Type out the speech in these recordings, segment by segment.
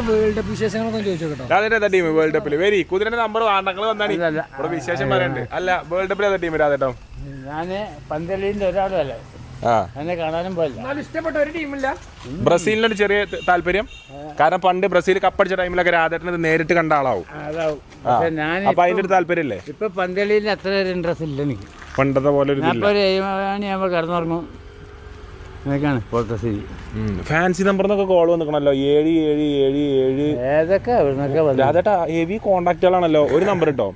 World cup വിശേഷങ്ങളൊന്നും ചോദിച്ചോട്ടോ. രാധേട്ട team world കപ്പില് വരി കുതിരന്റെ number വാണ്ടങ്ങൾ വന്നാണ് ഇവിടെ വിശേഷം പറയണ്ട്. അല്ല വേൾഡ് കപ്പിൽ ഏതാ ടീം രാധേട്ടോ? ഞാന് പന്തലിന്റെ ഒരാളല്ലേ, എന്നെ കാണാനും പോയില്ല. ഇഷ്ടപ്പെട്ട ഒരു ടീമില്ല. ബ്രസീലിനൊരു ചെറിയ താല്പര്യം, കാരണം പണ്ട് ബ്രസീൽ കപ്പടിച്ച ടൈമിലൊക്കെ രാധേട്ടന് നേരിട്ട് കണ്ട ആളാവും. അപ്പൊ അതിന്റെ ഒരു താല്പര്യല്ലേ? ഇപ്പൊ പന്തലിയിൽ അത്ര ഒരു ഇൻട്രസ്റ്റ് ഇല്ല എനിക്ക്. പണ്ടത്തെ പോലെ ഒരു ഞാൻ കിടന്നുറങ്ങും. ഇതൊക്കെയാണ് ഇപ്പോഴത്തെ സ്ഥിതി. ഫാൻസി നമ്പർ എന്നൊക്കെ കോൾ വന്നിക്കണല്ലോ, 7777. ഏതൊക്കെ രാധേട്ടാ ഹെവി കോണ്ടാക്റ്റുകളാണല്ലോ. ഒരു നമ്പർ കേട്ടോ,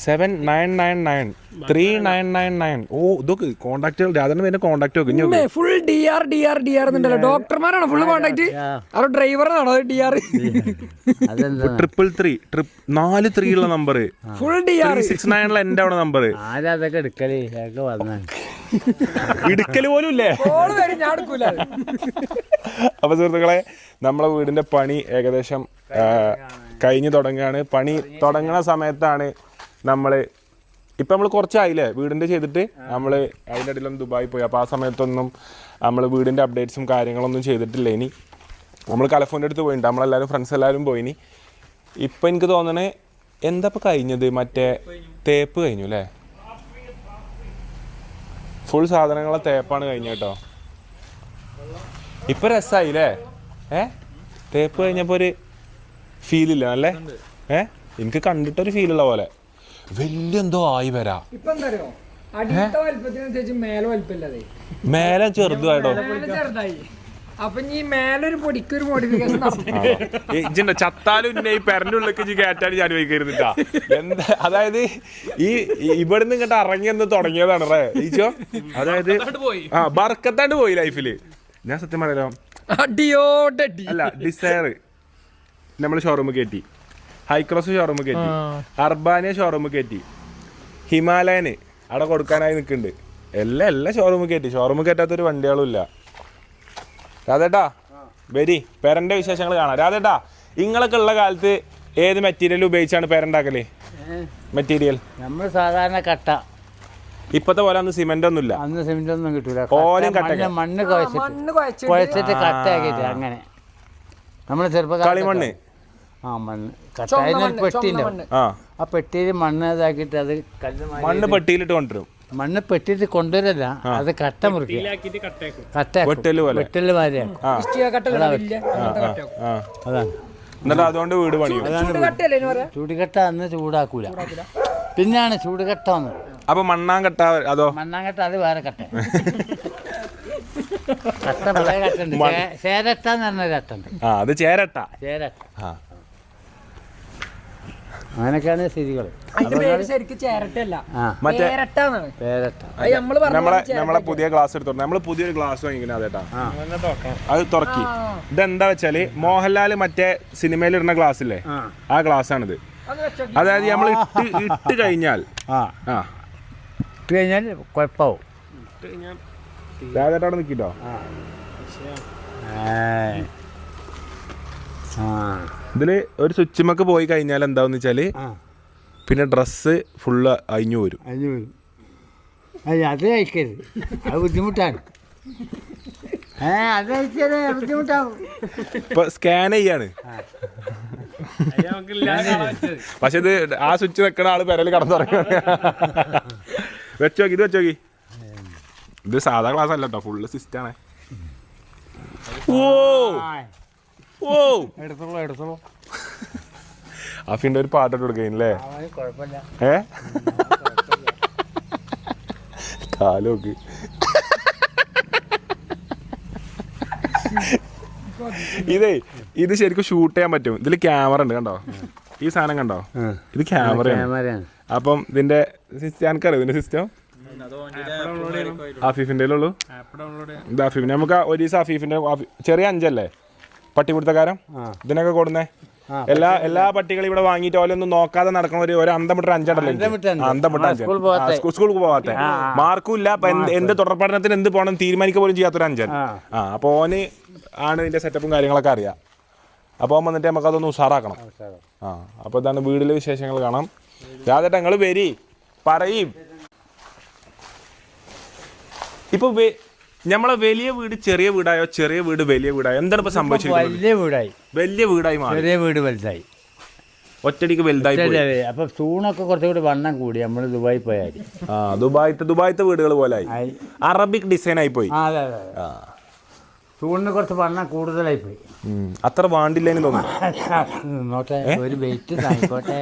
7999393999. ഓ ഇതൊക്കെ കോണ്ടാക്റ്റുകൾ. രാധേട്ടന് പിന്നെ കോണ്ടാക്ട് വെക്കും. ഫുൾ DR ഡോക്ടർമാരാണോ ഫുൾ കോണ്ടാക്ട്? അവർ ഡ്രൈവറാണോ DR? 333 4 3 ഉള്ള നമ്പർ ഫുൾ DR 69 എന്റെ അവിടെ നമ്പർ. ആരാ അതൊക്കെ എടുക്കല്? ഇടുക്കല് പോലും ഇല്ലേ? അപ്പൊ സുഹൃത്തുക്കളെ, നമ്മളെ വീടിന്റെ പണി ഏകദേശം കഴിഞ്ഞു തുടങ്ങുകയാണ്. പണി തുടങ്ങുന്ന സമയത്താണ് നമ്മള് കുറച്ചായില്ലേ വീടിന്റെ ചെയ്തിട്ട്. നമ്മള് അതിൻ്റെ ഇടയിലൊന്നും ദുബായി പോയി. അപ്പോൾ ആ സമയത്തൊന്നും നമ്മൾ വീടിന്റെ അപ്ഡേറ്റ്സും കാര്യങ്ങളൊന്നും ചെയ്തിട്ടില്ല. ഇനി നമ്മൾ കലഫോൻ്റെ അടുത്ത് പോയിട്ടുണ്ട്, നമ്മളെല്ലാവരും ഫ്രണ്ട്സ് എല്ലാവരും പോയിനി. ഇപ്പം എനിക്ക് തോന്നണേ എന്താ ഇപ്പം കഴിഞ്ഞത്, മറ്റേ തേപ്പ് കഴിഞ്ഞു അല്ലേ? ഫുൾ സാധനങ്ങളെ തേപ്പാണ് കഴിഞ്ഞ കേട്ടോ. ഇപ്പം രസമായില്ലേ? തേപ്പ് കഴിഞ്ഞപ്പോൾ ഒരു ഫീലില്ല അല്ലേ? എനിക്ക് കണ്ടിട്ടൊരു ഫീലുള്ള പോലെ വലിയ എന്തോ ആയി വരാ. മേലെ ചെറുതായിട്ടോ. ചത്താലും ഈ പെരന്റെ ഉള്ളിലേക്ക് കയറ്റാൻ ഞാൻ വയ്ക്കരുന്നിട്ടാ. എന്താ അതായത് ഈ ഇവിടുന്ന് ഇങ്ങോട്ട് ഇറങ്ങി എന്ന് തുടങ്ങിയതാണ് ഈച്ചോ. അതായത് ബർക്കത്താണ്ട് പോയി ലൈഫില്. ഞാൻ സത്യം പറയാലോ, അല്ല ഡിസയർ നമ്മൾ ഷോറൂമിൽ കയറ്റി, ഹൈക്രോസ് ഷോറൂമിൽ കയറ്റി, അർബാനിയ ഷോറൂമിൽ കയറ്റി, ഹിമാലയന് അവിടെ കൊടുക്കാനായി നിൽക്കുന്നുണ്ട്. എല്ലാം ഷോറൂമിൽ കയറ്റി. ഷോറൂമിൽ കയറ്റാത്തൊരു വണ്ടികളും ഇല്ല. രാധേട്ടാ വരി, പെരന്റെ വിശേഷങ്ങൾ കാണാം. രാധേട്ടാ നിങ്ങളൊക്കെ ഉള്ള കാലത്ത് ഏത് മെറ്റീരിയൽ ഉപയോഗിച്ചാണ് പെരണ്ടാക്കല്? മെറ്റീരിയൽ നമ്മൾ സാധാരണ കട്ട. ഇപ്പത്തെ പോലെ അന്ന് സിമെന്റ് ഒന്നുമില്ല. അന്ന് സിമെന്റ് ഒന്നും കിട്ടൂല. മണ്ണ് കുഴച്ചിട്ട് കട്ടയാക്കിട്ട് അങ്ങനെ. നമ്മള് ചെറുപ്പക്കാർ കളിമണ്ണ്, മണ്ണ് പെട്ടിയില്ല. ആ പെട്ടിയിൽ മണ്ണ് ഇതാക്കിയിട്ട് അത് മണ്ണ് പെട്ടിയിലിട്ട് കൊണ്ടുവരും. മണ്ണ് പെട്ടിട്ട് കൊണ്ടുവരല്ല, അത് കട്ട മുറിക്കുക, വെട്ടല് മാതിരിയാണ്. അതാണ്. എന്നിട്ട് അതുകൊണ്ട് വീട് പണിയും. ചൂടുകട്ട അന്ന് ചൂടാക്കൂല, പിന്നാണ് ചൂടുകട്ട വന്നത്. അപ്പൊ മണ്ണാങ്കട്ട അതോ? മണ്ണാങ്കട്ട അത് വേറെ കട്ട. കട്ട പഴയ കട്ടുണ്ട്, ചേരട്ട എന്ന് പറഞ്ഞ കട്ടുണ്ട്. അത് ചേരട്ട. ചേരട്ട അങ്ങനെയൊക്കെയാണ് സ്ഥിതികൾ. നമ്മളെ പുതിയ ഗ്ലാസ് എടുത്തോണ്ട് നമ്മള് പുതിയൊരു ഗ്ലാസ് വാങ്ങിക്കണം. അതേട്ടാ അത് തുറക്കി. ഇതെന്താ വെച്ചാല് മോഹൻലാല് മറ്റേ സിനിമയിൽ ഇടുന്ന ഗ്ലാസ് ഇല്ലേ, ആ ഗ്ലാസ് ആണിത്. അതായത് നമ്മൾ ഇട്ട് കഴിഞ്ഞാൽ കുഴപ്പമാവും. രാധേട്ട അവിടെ നിൽക്കിട്ടോ. ഇതില് ഒരു സ്വിച്ചുമൊക്കെ പോയി കഴിഞ്ഞാൽ എന്താന്ന് വെച്ചാല് പിന്നെ ഡ്രസ്സ് ഫുള്ള് അഴിഞ്ഞു വരും. അത് കഴിക്കരുത്, അത് ബുദ്ധിമുട്ടാണ്. അത് കഴിച്ചാൽ ബുദ്ധിമുട്ടാവും. ഇപ്പൊ സ്കാൻ ചെയ്യാണ്. പക്ഷെ ഇത് ആ സ്വിച്ച് വെക്കണ ആള് പെരല് കടന്നുറങ്ങി. വെച്ചോക്കി, ഇത് വെച്ചോക്കി. ഇത് സാധാ ക്ലാസ് അല്ല കേട്ടോ, ഫുള്ള് സിസ്റ്റാണ്. എടുത്തോളൂ. അഫിന്റെ ഒരു പാട്ടിട്ട് കൊടുക്കല്ലേ? കാലോക്ക് ഇത് ശരിക്കും ഷൂട്ട് ചെയ്യാൻ പറ്റും. ഇതില് ക്യാമറ ഉണ്ട്, കണ്ടോ? ഈ സാധനം കണ്ടോ? ഇത് ക്യാമറയാണ്. അപ്പം ഇതിന്റെ സിസ്റ്റം എനിക്കറിയാം. ഇതിന്റെ സിസ്റ്റം ആഫീഫിന്റെ ഉള്ളൂ. ഇത് ആഫീഫിന്റെ നമുക്ക് ഒരു ദിവസം ആഫീഫിന്റെ ചെറിയ 5 അല്ലേ പട്ടിപിടുത്തക്കാരൻ, ഇതിനൊക്കെ കൊടുന്നേ. എല്ലാ പട്ടികളും ഇവിടെ വാങ്ങിയിട്ട് ഓലൊന്നും നോക്കാതെ നടക്കണ ഒരു അന്തമിട്ട 5 സ്കൂളിൽ പോവാത്ത മാർക്കും ഇല്ല. അപ്പൊ എന്ത് തുടർ പഠനത്തിന് എന്ത് പോകണം തീരുമാനിക്കുക പോലും ചെയ്യാത്തൊരു 5. അപ്പൊ ഓന് ആണ് ഇതിന്റെ സെറ്റപ്പും കാര്യങ്ങളൊക്കെ അറിയാം. അപ്പോൾ ഓൻ വന്നിട്ട് നമുക്ക് അതൊന്ന് ഉഷാറാക്കണം. അപ്പൊ ഇതാണ് വീട്ടിലെ വിശേഷങ്ങൾ കാണാം. രാധേട്ട നിങ്ങൾ വരി പറയും. ഇപ്പൊ നമ്മളെ വലിയ വീട് ചെറിയ വീടായോ ചെറിയ വീട് വലിയ വീടായോ എന്താണ് ഇപ്പൊ സംഭവിച്ചിരിക്കുന്നത്? വലിയ വീടായി, വലിയ വീടായി മാറി, ചെറിയ വീട് വലുതായി, ഒറ്റടിക്ക് വലുതായി പോയി. അപ്പൊ തൂണൊക്കെ കുറച്ചുകൂടി വണ്ണം കൂടി. നമ്മൾ ദുബായി പോയാൽ ദുബായത്തെ വീടുകൾ പോലെ അറബിക് ഡിസൈൻ ആയി പോയി. അതെ അതെ, തൂണിന് കുറച്ച് വണ്ണം കൂടുതലായി പോയി. അത്ര വാണ്ടില്ലെന്ന് തോന്നുന്നു. നോട്ടെ, ഒരു വെയിറ്റ് തായിക്കോട്ടെ,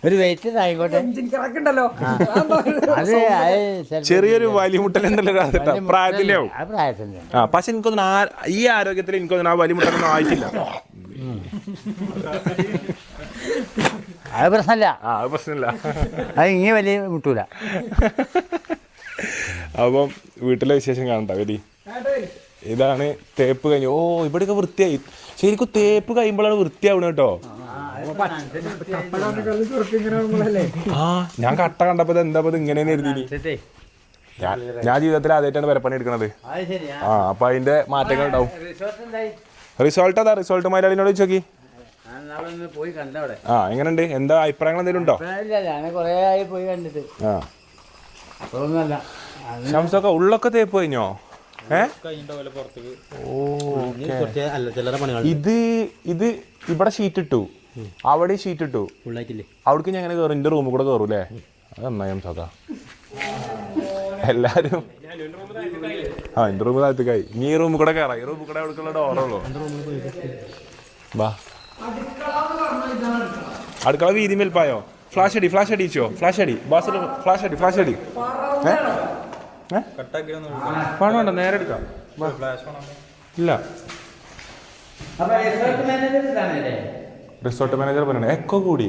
ഒരു വെയിറ്റ് തായിക്കോട്ടെ. അത് ചെറിയൊരു വലിമുട്ടലുണ്ടല്ലോ പ്രായത്തിൻ്റെ ആവും. ആ പ്രായത്തിൻ്റെ. പക്ഷെ എനിക്കൊന്നും ഈ ആരോഗ്യത്തിൽ എനിക്കൊന്നും ആ വലിമുട്ടലൊന്നും ആയിട്ടില്ല. അത് പ്രശ്നമില്ല, പ്രശ്നമില്ല, അത് ഇങ്ങനെ വലിയ മുട്ടൂല. അപ്പം വീട്ടിലെ വിശേഷം കാണണ്ട വരി. ഇതാണ് തേപ്പ് കഴിഞ്ഞു. ഓ ഇവിടെയൊക്കെ വൃത്തിയായി. ശരിക്കും തേപ്പ് കഴിയുമ്പോഴാണ് വൃത്തിയാവണം കേട്ടോ. ഞാൻ കട്ട കണ്ടപ്പോ എന്താ ഇങ്ങനെയെന്ന് എഴുതി. ഞാൻ ജീവിതത്തിൽ ആദ്യമായിട്ടാണ് പെരപ്പണി എടുക്കണത്. അപ്പൊ അതിന്റെ മാറ്റങ്ങൾ ഉണ്ടാവും. റിസോൾട്ട് അതാ, റിസോൾട്ട് മലയാളിനോട് ചോദിച്ചോക്കി. എങ്ങനെയുണ്ട്? എന്താ അഭിപ്രായങ്ങൾ എന്തെങ്കിലും ഉണ്ടോ? ശംസൊക്കെ ഉള്ളൊക്കെ തേപ്പ് കഴിഞ്ഞോ? ഇത് ഇവിടെ ഷീറ്റ് ഇട്ടു, അവിടെ ഷീറ്റ് ഇട്ടു. അവിടേക്ക് ഞാൻ എങ്ങനെ കയറും? എന്റെ റൂമിൽ കൂടെ കയറൂലേ? അത് നന്നായി ശംസക്ക. എല്ലാരും എന്റെ റൂമിൽ താഴത്തേക്കായി. നീ ഈ റൂമിൽ കൂടെ കയറാം. ഈ റൂമിൽ കൂടെ അവിടേക്കുള്ള ഡോറുള്ളൂ. വാ, അടുക്കള വീതി മേൽപ്പായോ? ഫ്ലാഷ് അടിച്ചോ? ഫ്ലാഷ് അടി ബാസ്, ഫ്ലാഷ് അടി. വേണ്ട, നേരെ എടുക്കാം. ഇല്ല, റിസോർട്ട് മാനേജർ പറയണേ എക്കോ കൂടി.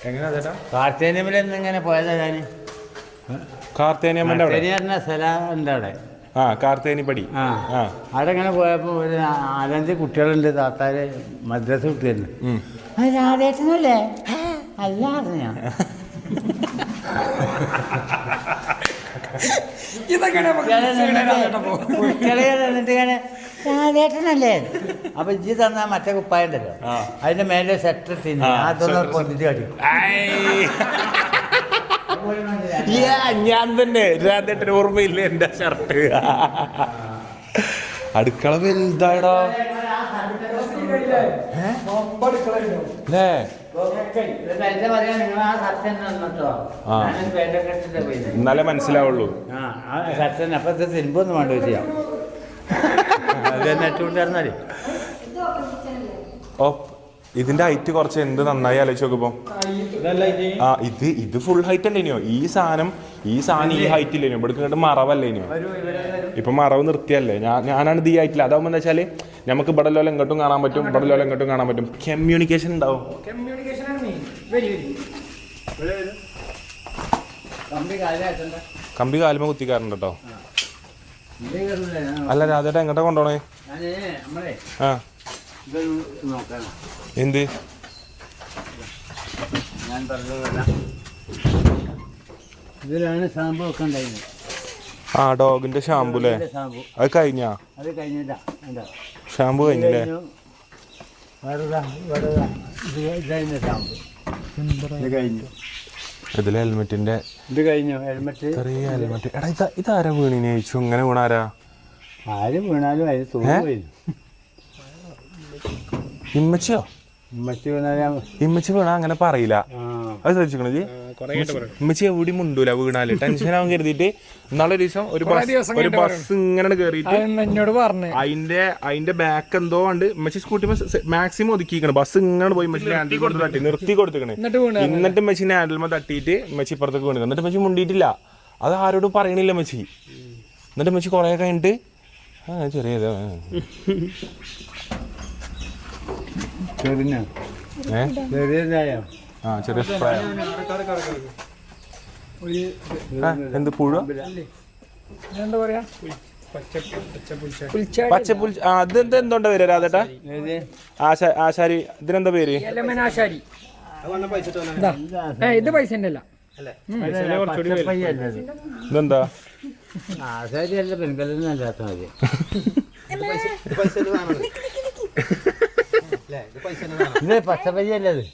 എങ്ങനെയാ ചേട്ടാ? കാർത്തേനിയമ്മലെന്നിങ്ങനെ പോയതാ ഞാൻ. കാർത്തേനിയമ്മന്റെ സ്ഥലം ഉണ്ട് അവിടെ. കാർത്തേനിപ്പടി. അവിടെ ഇങ്ങനെ പോയപ്പോ ഒരു 4-5 കുട്ടികളുണ്ട്. താത്താര് മദ്രസ കുട്ടിയായിരുന്നു. രാധേട്ടനല്ലേ? അല്ല ഞാൻ കുട്ടികളെ എന്നിട്ട് ഇങ്ങനെ രാധേട്ടനല്ലേ? അപ്പൊ ഇജ്ജ് തന്നാ മറ്റേ കുപ്പായുണ്ടല്ലോ, അതിന്റെ മേലെ സെറ്റ് ഇട്ടിന്, അതൊന്ന് പൊന്നിട്ട് കാട്ടി. ഞാൻ തന്നെ രാധേട്ടന് ഓർമ്മയില്ല എന്റെ ഷർട്ട്. അടുക്കള വലുതായടാ എന്നാലേ മനസ്സിലാവുള്ളൂ. അപ്പത്തെ തിരുമ്പൊന്നും വേണ്ട ചെയ്യാം. അത് നെട്ടുകൊണ്ടിരുന്നാലേ. ഇതിന്റെ ഹൈറ്റ് കുറച്ച് എന്ത് നന്നായി ആലോചിച്ച് നോക്കുമ്പോ. ഇത് ഫുൾ ഹൈറ്റ് അല്ലേനോ? ഈ സാധനം ഈ ഹൈറ്റ് ഇല്ലേനോ? ഇവിടെ കേട്ട് മറവല്ലേനോ? ഇപ്പൊ മറവ് നിർത്തിയല്ലേ? ഞാനാണ് ഇത് ഈ ഹൈറ്റില്ല. അതാവുമ്പോ എന്താ വെച്ചാല് നമുക്ക് ഇവിടെ ലോല എങ്ങോട്ടും കാണാൻ പറ്റും, ഇവിടെ ലോല എങ്ങോട്ടും കാണാൻ പറ്റും. കമ്മ്യൂണിക്കേഷൻ ഉണ്ടാവും. കമ്പി കാലുമ കുത്തിക്കാറുണ്ട് കേട്ടോ. അല്ല രാധേട്ടാ എങ്ങോട്ടാ കൊണ്ടോണേ? എന്ത്? ഇതിലാണ് ഷാമ്പു ഒക്കെ ഉണ്ടായിരുന്നത്. ഡോഗിന്റെ ഷാമ്പു അല്ലേ? അത് കഴിഞ്ഞാ? അത് കഴിഞ്ഞില്ല, ഷാമ്പു കഴിഞ്ഞില്ലേ? ഇതിലെ ഹെൽമെറ്റിന്റെ ഇത് കഴിഞ്ഞു. ഹെൽമെറ്റ്, ചെറിയ ഹെൽമെറ്റ്. എടാ ഇതാരാ വീണിനെ ചോദിച്ചു? ഇങ്ങനെ വീണാരാ? ആരും വീണാലും അതിന് തോന്നുന്നു. ഇമ്മച്ചിയോ? ഇമ്മച്ചി വീണാ അങ്ങനെ പറയില്ല. അത് ശ്രദ്ധിക്കണത്? ഇമ്മച്ചി എവിടെ മുണ്ടൂല വീണാല്. ടെൻഷൻ ആവാൻ കരുതിയിട്ട് ഇന്നാളൊരു ദിവസം ഒരു ബസ് ഇങ്ങനെ കേറിയിട്ട് അതിന്റെ ബാക്ക് എന്തോ ഉണ്ട്. ഇമ്മച്ചി സ്കൂട്ടി മാക്സിമം ഒതുക്കിക്കണം. ബസ് ഇങ്ങനെ പോയി ഇമ്മച്ചി ഹാൻഡിൽ കൊണ്ട് തട്ടി നിർത്തി കൊടുത്തിക്കണേ. എന്നിട്ട് ഇമ്മച്ചിന്റെ ഹാൻഡിൽമ തട്ടിയിട്ട് ഇമ്മച്ചി ഇപ്പുറത്തേക്ക് വീണത്. എന്നിട്ട് ഇമ്മച്ചി മുണ്ടിയിട്ടില്ല. അത് ആരോടും പറയണില്ല ഇമ്മച്ചി. എന്നിട്ട് ഇമ്മച്ചി കുറെ കഴിഞ്ഞിട്ട് ചെറിയത് ചെറിയ എന്ത് പുഴ? പച്ചപ്പുൽ. അതെന്താ എന്തുകൊണ്ടാ പേര് രാധേട്ടാ? ആശാരി. ഇതിനെന്താ പേര്? ഇത് പൈസ പച്ചപ്പയ്യല്ലത് ഇതെന്താ ആശാരിയല്ല പെൺകല്ലെന്ന് അല്ലാത്ത മതി ഇത് പച്ചപ്പയ്യല്ലത്